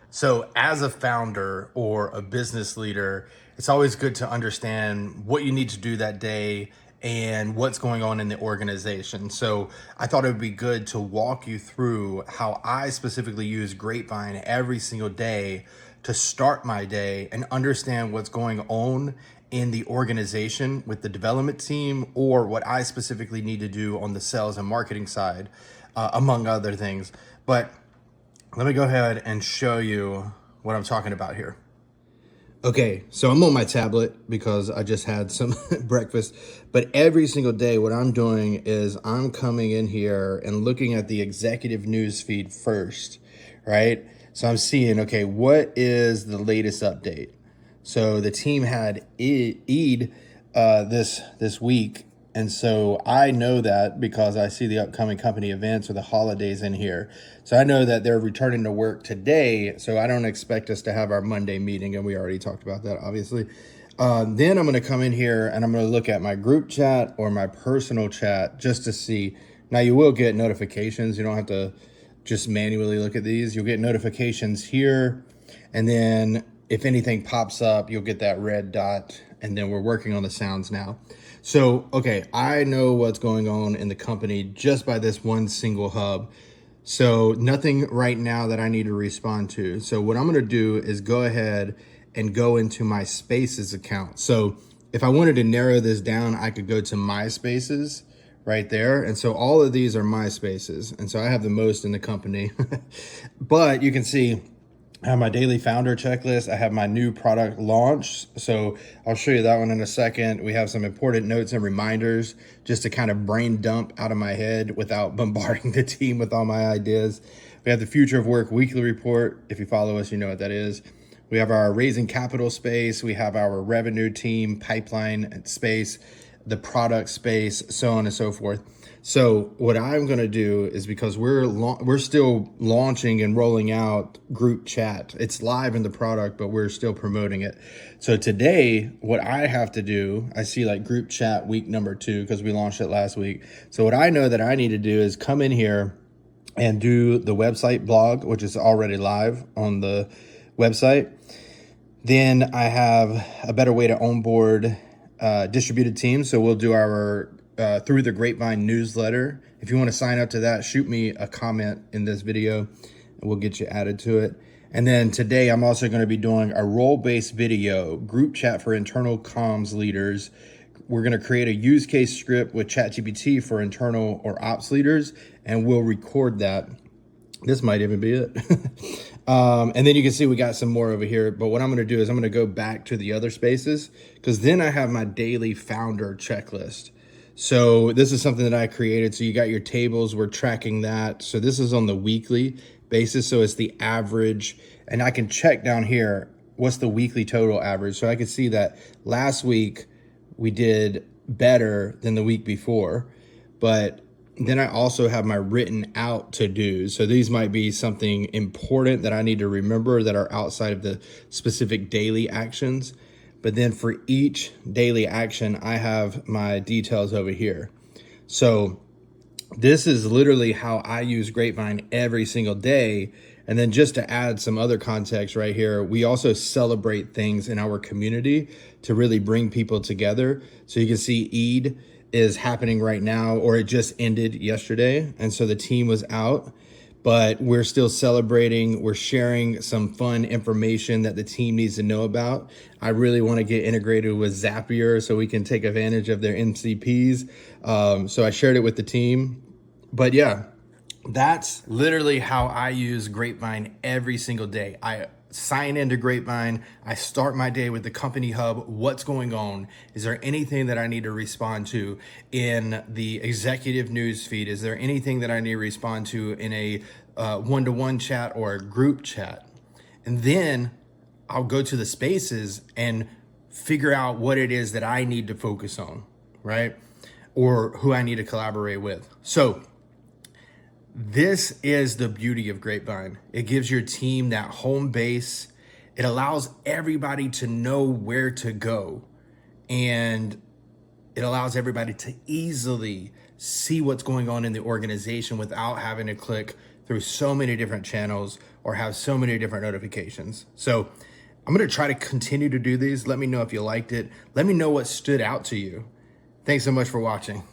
So, as a founder or a business leader, it's always good to understand what you need to do that day and what's going on in the organization. So, I thought it would be good to walk you through how I specifically use Grapevine every single day to start my day and understand what's going on in the organization with the development team or what I specifically need to do on the sales and marketing side, among other things. But let me go ahead and show you what I'm talking about here. Okay, so I'm on my tablet because I just had some breakfast, but every single day what I'm doing is I'm coming in here and looking at the executive news feed first, right? So I'm seeing, okay, what is the latest update? So the team had Eid this week, and so I know that because I see the upcoming company events or the holidays in here. So I know that they're returning to work today, so I don't expect us to have our Monday meeting, and we already talked about that, obviously. Then I'm going to come in here and I'm going to look at my group chat or my personal chat just to see. Now, you will get notifications. You don't have to just manually look at these. You'll get notifications here, and then if anything pops up, you'll get that red dot, and then we're working on the sounds now. So, okay, I know what's going on in the company just by this one single hub. So nothing right now that I need to respond to. So what I'm going to do is go ahead and go into my Spaces account. So if I wanted to narrow this down, I could go to My Spaces right there. And so all of these are My Spaces. And so I have the most in the company. But you can see I have my daily founder checklist. I have my new product launch. So I'll show you that one in a second. We have some important notes and reminders just to kind of brain dump out of my head without bombarding the team with all my ideas. We have the Future of Work weekly report. If you follow us, you know what that is. We have our raising capital space. We have our revenue team pipeline space, the product space, so on and so forth. So what I'm going to do is, because we're still launching and rolling out group chat. It's live in the product, but we're still promoting it. So today, what I have to do, I see like group chat week number 2 because we launched it last week. So what I know that I need to do is come in here and do the website blog, which is already live on the website. Then I have a better way to onboard distributed teams. So we'll do our through the Grapevine newsletter. If you want to sign up to that, shoot me a comment in this video and we'll get you added to it. And then today I'm also going to be doing a role-based video, group chat for internal comms leaders. We're going to create a use case script with ChatGPT for internal or ops leaders, and we'll record that. This might even be it. And then you can see we got some more over here. But what I'm going to do is I'm going to go back to the other spaces, because then I have my daily founder checklist. So this is something that I created. So you got your tables, we're tracking that. So this is on the weekly basis. So it's the average, and I can check down here, what's the weekly total average? So I can see that last week we did better than the week before, but then I also have my written out to-dos. So these might be something important that I need to remember that are outside of the specific daily actions. But then for each daily action, I have my details over here. So this is literally how I use Grapevine every single day. And then just to add some other context right here, we also celebrate things in our community to really bring people together. So you can see Eid is happening right now, or it just ended yesterday. And so the team was out, but we're still celebrating. We're sharing some fun information that the team needs to know about. I really want to get integrated with Zapier so we can take advantage of their MCPs. So I shared it with the team. But yeah, that's literally how I use Grapevine every single day. I sign into Grapevine. I start my day with the company hub. What's going on? Is there anything that I need to respond to in the executive news feed? Is there anything that I need to respond to in a one-to-one chat or a group chat? And then I'll go to the spaces and figure out what it is that I need to focus on, right? Or who I need to collaborate with. So this is the beauty of Grapevine. It gives your team that home base. It allows everybody to know where to go. And it allows everybody to easily see what's going on in the organization without having to click through so many different channels or have so many different notifications. So I'm going to try to continue to do these. Let me know if you liked it. Let me know what stood out to you. Thanks so much for watching.